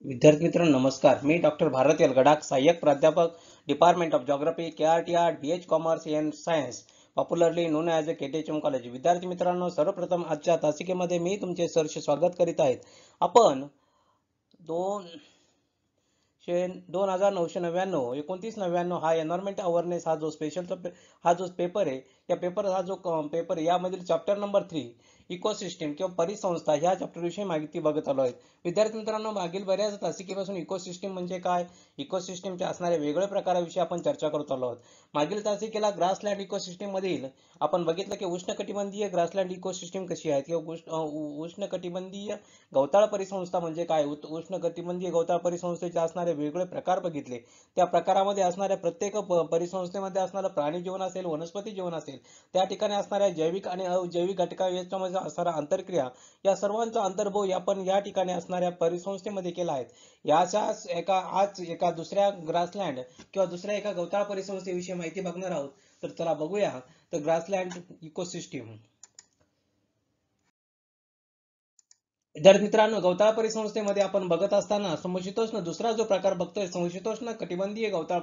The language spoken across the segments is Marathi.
विद्यार्थी मित्रांनो नमस्कार. मी डॉक्टर भारत गडाख, सहाय्यक प्राध्यापक, department of geography, KRTR, BH commerce and science, popularly known as KTHM college. विद्यार्थी मित्रांनो, सर्वप्रथम आजच्या तासिकेमध्ये मी तुमचे सहर्ष स्वागत करीत आहेत. आपण 2999 2999 हा एन्व्हायरमेंट अवेअरनेस हा जो हा जो पेपर आहे, या पेपर हा जो पेपर आहे यामधील चॅप्टर नंबर 3 इकोसिस्टीम किंवा परिसंस्था ह्या चॅप्टर विषयी माहिती बघत आलो आहे. विद्यार्थी मित्रांनो, मागील बऱ्याच तासिकेपासून इकोसिस्टीम म्हणजे काय, इकोसिस्टीमचे असणारे वेगवेगळ्या प्रकाराविषयी आपण चर्चा करत आलो आहोत. मागील तासिकेला ग्रासलँड इकोसिस्टीम मधील आपण बघितलं की उष्णकटिबंधीय ग्रासलँड इकोसिस्टीम कशी आहे किंवा उष्णकटिबंधीय गवताळ परिसंस्था म्हणजे काय, उष्णकटिबंधीय गवताळ परिसंस्थेचे असणारे वेगवेगळे प्रकार बघितले. त्या प्रकारामध्ये असणाऱ्या प्रत्येक परिसंस्थेमध्ये असणारं प्राणी जीवन असेल, वनस्पती जीवन असेल, त्या ठिकाणी असणाऱ्या जैविक आणि अजैविक घटका याच्यामध्ये असणारा आंतरक्रिया या सर्वांचा अंतर्भाव आपण या ठिकाणी असणाऱ्या परिसंस्थेमध्ये केला आहे. याच्याच एका दुसऱ्या ग्रासलँड किंवा दुसऱ्या एका गवताळ परिसंस्थेविषयी माहिती बघणार आहोत. तर चला बघूया. तर ग्रासलँड इकोसिस्टीम. विद्यार्थी मित्रांनो, गवताळ परिसंस्थेमध्ये आपण बघत असताना समशीतोष्ण दुसरा जो प्रकार बघतोय, समशीतोष्ण कटिबंधीय गवताळ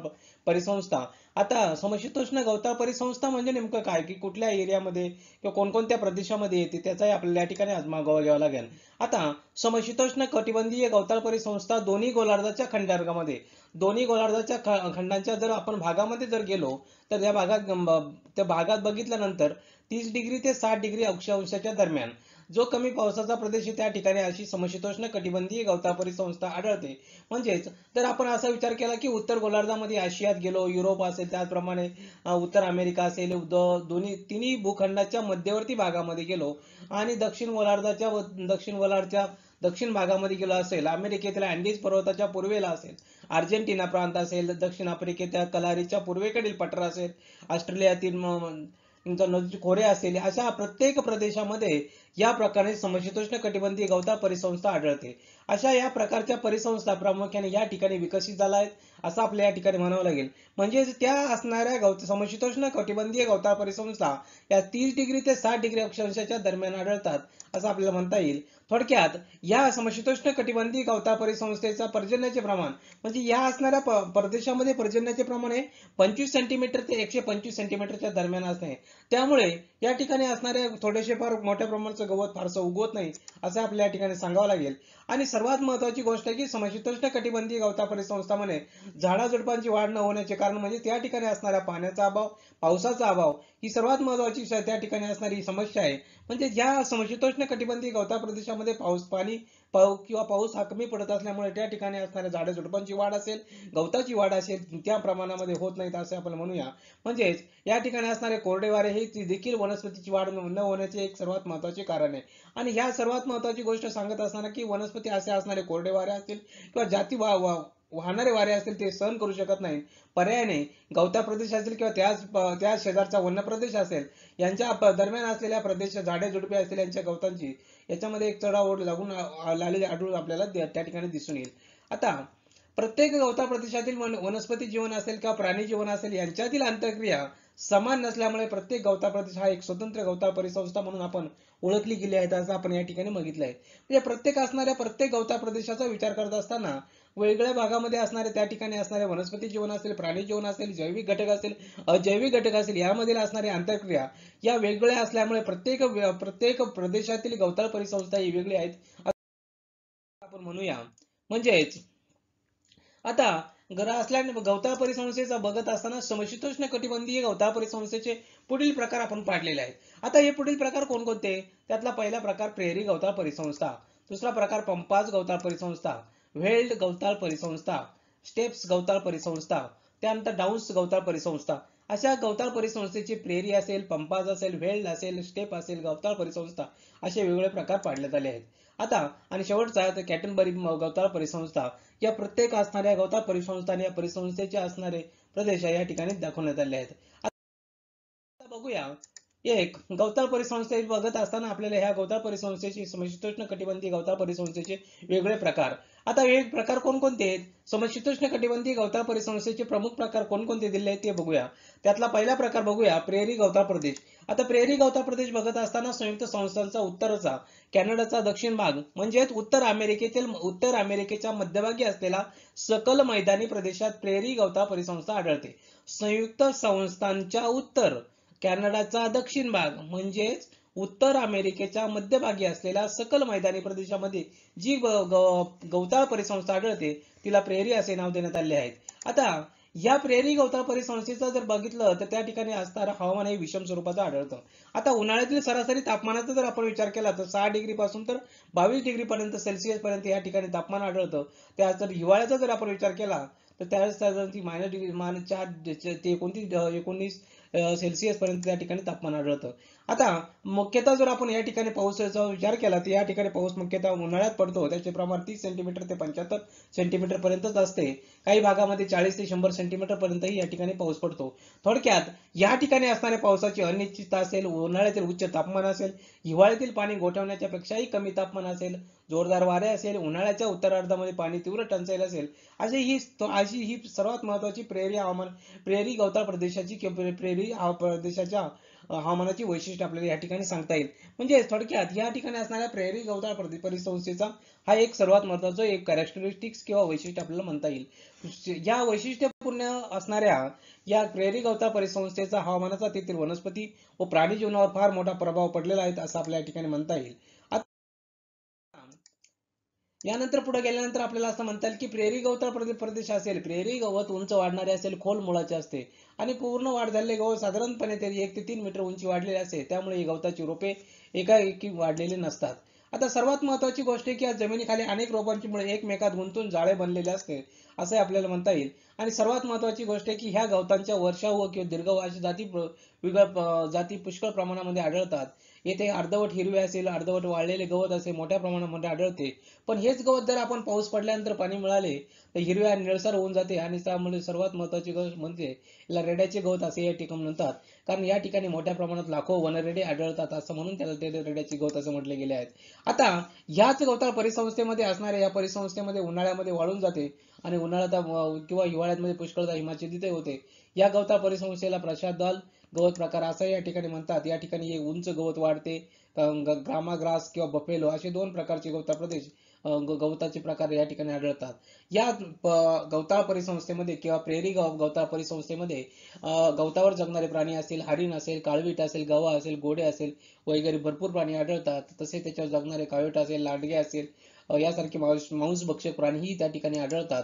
परिसंस्था. आता समशीतोष्ण गवताळ परिसंस्था म्हणजे नेमकं काय, की कुठल्या एरियामध्ये किंवा कोणकोणत्या प्रदेशामध्ये येते त्याचाही आपल्याला या ठिकाणी मागोवा घ्यावा लागेल. आता समशीतोष्ण कटिबंधीय गवताळ परिसंस्था दोन्ही गोलार्धाच्या खंडांच्या जर आपण भागामध्ये जर गेलो तर त्या भागात बघितल्यानंतर 30 डिग्री ते 60 डिग्री अक्षांशाच्या दरम्यान जो कमी पावसाचा प्रदेश आहे त्या ठिकाणी अशी समशीतोष्ण कटिबंधीय गवताळ परिसंस्था आढळते. म्हणजेच जर आपण असा विचार केला की उत्तर गोलार्धामध्ये आशियात गेलो, युरोप असेल, त्याचप्रमाणे उत्तर अमेरिका असेल, तिन्ही भूखंडाच्या मध्यवर्ती भागामध्ये गेलो आणि दक्षिण भागामध्ये गेलो असेल, अमेरिकेतील अँडीज पर्वताच्या पूर्वेला असेल, अर्जेंटिना प्रांत असेल, दक्षिण आफ्रिकेच्या कलारीच्या पूर्वेकडील पठार असेल, ऑस्ट्रेलियातील खोरे असेल, अशा प्रत्येक प्रदेशामध्ये या प्रकारे समशीतोष्ण कटिबंधीय गवताळ परिसंस्था आढळते. अशा या प्रकारच्या परिसंस्था प्रामुख्याने या ठिकाणी विकसित झाल्या आहेत असं आपल्या या ठिकाणी म्हणावं लागेल. म्हणजेच त्या असणाऱ्या समशीतोष्ण कटिबंधीय गवताळ परिसंस्था या 30 डिग्री ते 60 डिग्री अक्षांशाच्या दरम्यान आढळतात असं आपल्याला म्हणता येईल. थोडक्यात या समशीतोष्ण कटिबंधीय गवताळ परिसंस्थेचा पर्जन्याचे प्रमाण म्हणजे या असणाऱ्या प्रदेशामध्ये पर्जन्याचे प्रमाण हे 25 सेंटीमीटर ते 125 सेंटीमीटरच्या दरम्यान असते. त्यामुळे या ठिकाणी असणाऱ्या थोडेसे फार मोठ्या प्रमाणाचं गवत फारसं उगवत नाही असं आपल्या या ठिकाणी सांगावं लागेल. आणि सर्वात महत्वाची गोष्ट आहे की समशीतोष्ण कटिबंधीय गवताळ परिसंस्थामध्ये झाडाझुडपांची वाढ न होण्याचे कारण म्हणजे त्या ठिकाणी असणारा पाण्याचा अभाव, पावसाचा अभाव ही सर्वात महत्वाची त्या ठिकाणी असणारी समस्या आहे. म्हणजे ज्या समशीतोष्ण कटिबंधीय गवताळ प्रदेशामध्ये पाऊस हा कमी पडत असल्यामुळे त्या ठिकाणी असणाऱ्या झाडाझुडपांची वाढ असेल, गवताची वाढ असेल, त्या प्रमाणामध्ये होत नाहीत असे आपण म्हणूया. म्हणजेच या ठिकाणी असणारे कोरडे वारे हे देखील वनस्पतीची वाढ न होण्याचे एक सर्वात महत्वाचे कारण आहे. आणि ह्या सर्वात महत्वाची गोष्ट सांगत असताना की वनस्पती असे असणारे कोरडे वारे असतील किंवा वाहणारे वारे असतील ते सहन करू शकत नाही. पर्यायाने गवताळ प्रदेश असेल किंवा त्या शेजारचा वन्य प्रदेश असेल यांच्या दरम्यान असलेल्या प्रदेश, झाडे झुडपे असतील यांच्या गवतांची याच्यामध्ये एक चढाओढ लागून आलेली आढळून आपल्याला त्या ठिकाणी दिसून येईल. आता प्रत्येक गवताळ प्रदेशातील वनस्पती जीवन असेल किंवा प्राणी जीवन असेल यांच्यातील आंतरक्रिया समान नसल्यामुळे प्रत्येक गवताळ प्रदेश हा एक स्वतंत्र गवताळ परिसंस्था म्हणून आपण ओळखली गेली आहे असं आपण या ठिकाणी बघितलं आहे. म्हणजे प्रत्येक गवताळ प्रदेशाचा विचार करत असताना वेगळ्या भागामध्ये असणारे त्या ठिकाणी असणारे वनस्पती जीवन असेल, प्राणी जीवन असेल, जैविक घटक असेल, अजैविक घटक असेल यामधील असणारी आंतरक्रिया या वेगळ्या असल्यामुळे प्रत्येक प्रदेशातील गवताळ परिसंस्था ही वेगळी आहेत आपण म्हणूया. म्हणजेच आता ग्रासलँड गवताळ परिसंस्थेचा बघत असताना समशीतोष्ण कटिबंधीय गवताळ परिसंस्थेचे पुढील प्रकार आपण पाडलेले आहेत. आता हे पुढील प्रकार कोणकोणते? त्यातला पहिला प्रकार प्रेरी गवताळ परिसंस्था, दुसरा प्रकार पंपाज गवताळ परिसंस्था, व्हेल्ड गवताळ परिसंस्था, स्टेप्स गवताळ परिसंस्था, त्यानंतर डाऊन्स गवताळ परिसंस्था. अशा गवताळ परिसंस्थेचे प्रेरी असेल, पंपाज असेल, व्हेल्ड असेल, स्टेप असेल, गवताळ परिसंस्था असे वेगवेगळे प्रकार पाडण्यात आले आहेत. आता आणि शेवटचा कॅटनबरी गवताळ परिसंस्था. या प्रत्येक असणाऱ्या गवताळ परिसंस्थाने या परिसंस्थेचे असणारे प्रदेश या ठिकाणी दाखवण्यात आले आहेत. आता बघूया एक गवताळ परिसंस्थे बघत असताना आपल्याला ह्या गवताळ परिसंस्थेची समशीतोष्ण कटिबंधीय गवताळ परिसंस्थेचे वेगळे प्रकार. आता हे प्रकार कोणकोणते आहेत? समशीतोष्ण कटिबंधीय गवताळ परिसंस्थेचे प्रमुख प्रकार कोणकोणते दिले आहेत ते बघूया. त्यातला पहिला प्रकार बघूया प्रेरी गवताळ प्रदेश. आता प्रेरी गवताळ प्रदेश बघत असताना संयुक्त संस्थांचा उत्तरचा, कॅनडाचा दक्षिण भाग म्हणजेच उत्तर अमेरिकेच्या मध्यभागी असलेला सकल मैदानी प्रदेशात प्रेरी गवताळ परिसंस्था आढळते. संयुक्त संस्थांच्या उत्तर, कॅनडाचा दक्षिण भाग म्हणजेच उत्तर अमेरिकेच्या मध्यभागी असलेल्या सकल मैदानी प्रदेशामध्ये जी गवताळ परिसंस्था आढळते तिला प्रेरी असे नाव देण्यात आले आहे. आता या प्रेरी गवताळ परिसंस्थेचा जर बघितलं तर त्या ठिकाणी असणारं हवामान हे विषम स्वरूपाचं आढळतं. आता उन्हाळ्यातील सरासरी तापमानाचा जर आपण विचार केला तर 6 डिग्री पासून तर 22 डिग्री पर्यंत सेल्सिअस पर्यंत या ठिकाणी तापमान आढळतं. त्याच जर हिवाळ्याचा जर आपण विचार केला तर त्यावेळेस साधारण मायनस डिग्री -4 ते 19 सेल्सिअस पर्यंत त्या ठिकाणी तापमान आढळतं. आता मुख्यतः जर आपण या ठिकाणी पावसाचा विचार केला तर या ठिकाणी पाऊस मुख्यतः उन्हाळ्यात पडतो. त्याचे प्रमाण 30 सेंटीमीटर ते 75 सेंटीमीटर पर्यंतच असते. काही भागामध्ये 40 ते 100 सेंटीमीटर पर्यंतही या ठिकाणी पाऊस पडतो. थोडक्यात या ठिकाणी असणाऱ्या पावसाची अनिश्चितता असेल, उन्हाळ्यातील उच्च तापमान असेल, हिवाळ्यातील पाणी गोठवण्याच्या पेक्षाही कमी तापमान असेल, जोरदार वारे असेल, उन्हाळ्याच्या उत्तरार्धामध्ये पाणी तीव्र टंचाई असेल, अशी ही सर्वात महत्वाची प्रेरी गवताळ प्रदेशाची किंवा प्रेरी प्रदेशाच्या हवामानाची वैशिष्ट्य आपल्याला या ठिकाणी सांगता येईल. म्हणजे थोडक्यात या ठिकाणी असणाऱ्या प्रेरी गवताळ परिसंस्थेचा हा एक सर्वात महत्वाचा एक कॅरेक्टरिस्टिक्स किंवा वैशिष्ट्य आपल्याला म्हणता येईल. या वैशिष्ट्यपूर्ण असणाऱ्या या प्रेरी गवताळ परिसंस्थेचा हवामानाचा तेथील वनस्पती व प्राणी जीवनावर फार मोठा प्रभाव पडलेला आहे असं आपल्या या ठिकाणी म्हणता येईल. यानंतर पुढे गेल्यानंतर आपल्याला असं म्हणता येईल की प्रेरी गवताळ प्रदेश असेल, प्रेरी गवत उंच वाढणारे असेल, खोल मुळाचे असते आणि पूर्ण वाढ झालेले गवत साधारणपणे तरी 1 ते 3 मीटर उंची वाढलेले असते. त्यामुळे ही गवताची रोपे एकाएकी वाढलेली नसतात. आता सर्वात महत्वाची गोष्ट आहे की या जमिनीखाली अनेक रोपांची मुळे एकमेकात गुंतून जाळे बनलेले असते असं आपल्याला म्हणता येईल. आणि सर्वात महत्वाची गोष्ट आहे की ह्या गवतांच्या वर्षाव किंवा दीर्घाव अशा जाती पुष्कळ प्रमाणामध्ये आढळतात. येथे अर्धवट हिरवे असेल, अर्धवट वाळलेले गवत असे मोठ्या प्रमाणामध्ये आढळते. पण हेच गवत जर आपण पाऊस पडल्यानंतर पाणी मिळाले तर हिरव्या आणि निळसर होऊन जाते आणि त्यामुळे सर्वात महत्वाची गोष्ट म्हणजे याला रेड्याचे गवत असे या ठिकाणी म्हणतात. कारण या ठिकाणी मोठ्या प्रमाणात लाखो वनरेडे आढळतात असं म्हणून त्याला ते रेड्याचे गवत असे म्हटले गेले आहेत. आता ह्याच गवताळ परिसंस्थेमध्ये असणाऱ्या या परिसंस्थेमध्ये उन्हाळ्यामध्ये वाळून जाते आणि उन्हाळ्यात किंवा हिवाळ्यामध्ये पुष्कळदा हिमाचे तिथे होते. या गवताळ परिसंस्थेला प्रसादाल गवत प्रकार असं या ठिकाणी म्हणतात. या ठिकाणी एक उंच गवत वाढते, ग्रामा ग्रास किंवा बफेलो असे 2 प्रकारचे गवताळ प्रदेश गवताचे प्रकार या ठिकाणी आढळतात. या गवताळ परिसंस्थेमध्ये किंवा प्रेरी गवताळ परिसंस्थेमध्ये गवतावर जगणारे प्राणी असतील, हरिण असेल, काळवीट असेल, गवा असेल, घोडे असेल वगैरे भरपूर प्राणी आढळतात. तसे त्याच्यावर जगणारे काळवीट असेल, लांडगे असेल यासारखे मांसभक्षक प्राणीही त्या ठिकाणी आढळतात.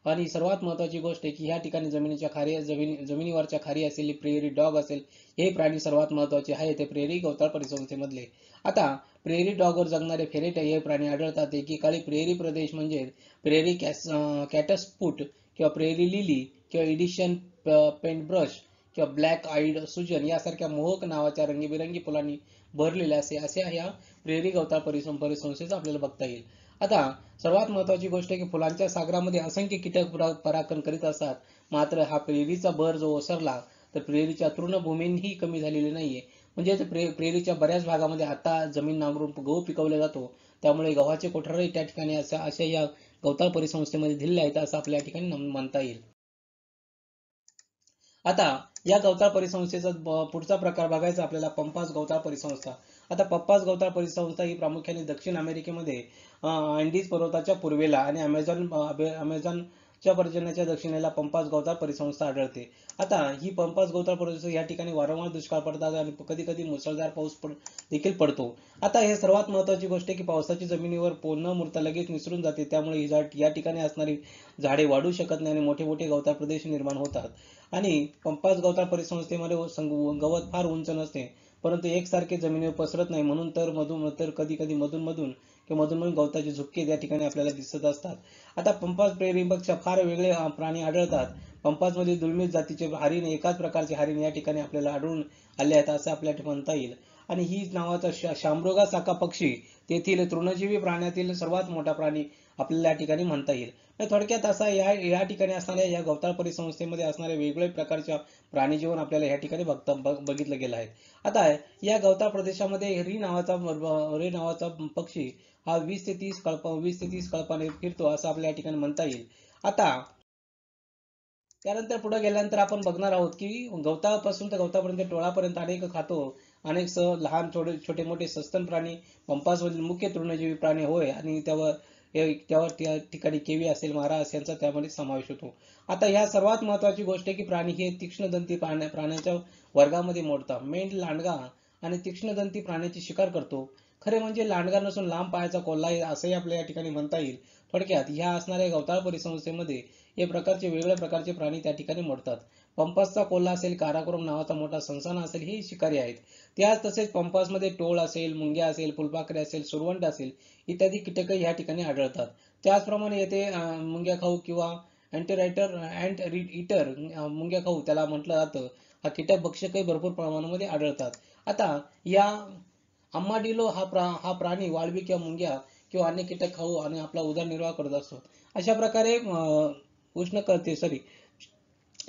आणि सर्वात महत्वाची गोष्ट आहे की या ठिकाणी जमिनीवरच्या खारी असलेली प्रेरी डॉग असेल हे प्राणी सर्वात महत्वाचे आहे ते प्रेरी गवताळ परिसंस्थेमधले. आता प्रेरी डॉगवर जगणारे फेरेट हे प्राणी आढळतात. एकेकाळी प्रेरी प्रदेश म्हणजे प्रेरी कॅटस्पुट किंवा प्रेरी लिली किंवा इडिशन पेंटब्रश किंवा ब्लॅक आईड सुजन यासारख्या मोहक नावाच्या रंगीबेरंगी फुलांनी भरलेले असे ह्या प्रेरी गवताळ परिसंस्थेचा आपल्याला बघता येईल. आता सर्वात महत्वाची गोष्ट आहे की फुलांच्या सागरामध्ये असंख्य कीटक परागण करीत असतात. मात्र हा प्रेरीचा बहर जो ओसरला तर प्रेरीच्या तृणभूमीही कमी झालेली नाहीये. म्हणजे प्रेरीच्या बऱ्याच भागामध्ये आता जमीन नांगरून गहू पिकवला जातो. त्यामुळे गव्हाचे कोठारही त्या ठिकाणी अशा या गवताळ परिसंस्थेमध्ये दिलेले आहेत असं आपल्या ठिकाणी म्हणता येईल. आता या गवताळ परिसंस्थेचा पुढचा प्रकार बघायचा आपल्याला पंपास गवताळ परिसंस्था. आता पंपास गवताळ परिसंस्था ही प्रामुख्याने दक्षिण अमेरिकेमध्ये अँडीज पर्वताच्या पूर्वेला आणि अमेझॉनच्या पर्जन्याच्या दक्षिणेला पंपास गवताळ परिसंस्था आढळते. आता ही पंपास गवताळ परिसंस्था या ठिकाणी वारंवार दुष्काळ पडतात आणि कधी कधी मुसळधार पाऊस देखील पडतो. आता हे सर्वात महत्वाची गोष्ट आहे की पावसाची जमिनीवर न मुरता लगेच निसरून जाते. त्यामुळे ही या ठिकाणी असणारी झाडे वाढू शकत नाही आणि मोठे मोठे गवताळ प्रदेश निर्माण होतात. आणि पंपास गवताळ परिसंस्थेमध्ये गवत फार उंच नसते परंतु एकसारखे जमिनीवर पसरत नाही म्हणून कधी कधी मधून गवताचे झुपके त्या ठिकाणी आपल्याला दिसत असतात. आता पंपास प्रेरीपेक्षा फार वेगळे प्राणी आढळतात. पंपासमध्ये दुर्मिळ जातीचे हरिण एकाच प्रकारचे हरिण या ठिकाणी आपल्याला आढळून आले आहेत असं आपल्याला म्हणता येईल. आणि ही नावाचा शामृगा साका पक्षी तेथील तृणजीवी प्राण्यातील सर्वात मोठा प्राणी आपल्याला या ठिकाणी म्हणता येईल. थोडक्यात असा या ठिकाणी असणाऱ्या या गवताळ परिसंस्थेमध्ये असणाऱ्या वेगवेगळ्या प्रकारच्या प्राणीजीवन आपल्याला या ठिकाणी बघितलं गेलं आहे. आता या गवताळ प्रदेशामध्ये री नावाचा पक्षी हा 20 ते 30 कळपाने फिरतो असं आपल्या या ठिकाणी म्हणता येईल. आता त्यानंतर पुढे गेल्यानंतर आपण बघणार आहोत की गवताळापासून तर गवतापर्यंत टोळापर्यंत अनेक खातो अनेक लहान छोटे मोठे सस्तन प्राणी, पंपासमधील मुख्य तृणजीवी प्राणी होय, आणि त्यावर त्या ठिकाणी केवी असेल, मारा असेल यांचा त्यामध्ये समावेश होतो. आता ह्या सर्वात महत्वाची गोष्ट आहे की प्राणी हे तीक्ष्णदंती प्राण्याच्या वर्गामध्ये मोडतात. मेंढ, लांडगा आणि तीक्ष्णदंती प्राण्याची शिकार करतो. खरे म्हणजे लांडगा नसून लांब पायाचा कोल्हा असंही आपल्या या ठिकाणी म्हणता येईल. थोडक्यात ह्या असणाऱ्या गवताळ परिसंस्थेमध्ये वेगवेगळ्या प्रकारचे प्राणी त्या ठिकाणी मोडतात. पंपासचा कोल्हा असेल, काराकोरम नावाचा मोठा सणसाना असेल, हे शिकारी आहेत. त्याच तसेच पंपासमध्ये टोळ असेल, मुंग्या असेल, फुलपाखरे असेल, सुरवंट असेल इत्यादी कीटक या ठिकाणी आढळतात. त्याचप्रमाणे येथे मुंग्या खाऊ किंवा अँट इटर मुंग्या खाऊ त्याला म्हटलं जातं. हा कीटक भक्षकही भरपूर प्रमाणामध्ये आढळतात. आता या अम्माडिलो हा प्राणी वाळवी किंवा मुंग्या किंवा अन्य कीटक खाऊ आणि आपला उदरनिर्वाह करत असतो. अशा प्रकारे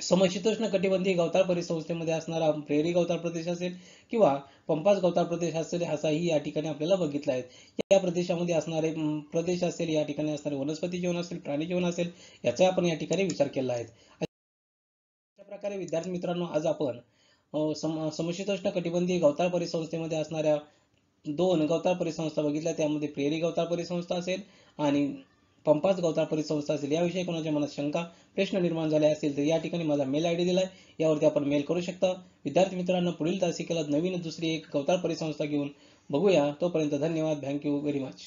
समशीतोष्ण कटिबंधीय गवताळ परिसंस्थेमध्ये असणारा प्रेरी गवताळ प्रदेश असेल किंवा पंपास गवताळ प्रदेश असेल, असाही या ठिकाणी आपल्याला बघितला आहे. या प्रदेशामध्ये असणारे प्रदेश असेल, या ठिकाणी असणारे वनस्पती जीवन असेल, प्राणी जीवन असेल, याचा आपण या ठिकाणी विचार केला आहे. अशा प्रकारे विद्यार्थी मित्रांनो, आज आपण समशीतोष्ण कटिबंधीय गवताळ परिसंस्थेमध्ये असणाऱ्या 2 गवताळ परिसंस्था बघितल्या. त्यामध्ये प्रेरी गवताळ परिसंस्था असेल आणि पंपास गवताळ परिसंस्था असेल. याविषयी कोणाच्या मनात शंका, प्रश्न निर्माण झाले असतील तर या ठिकाणी माझा मेल आयडी दिलाय, यावरती आपण मेल करू शकता. विद्यार्थी मित्रांनो, पुढील तासिकेला नवीन दुसरी एक गवताळ परिसंस्था घेऊन बघूया. तोपर्यंत धन्यवाद. Thank you very much.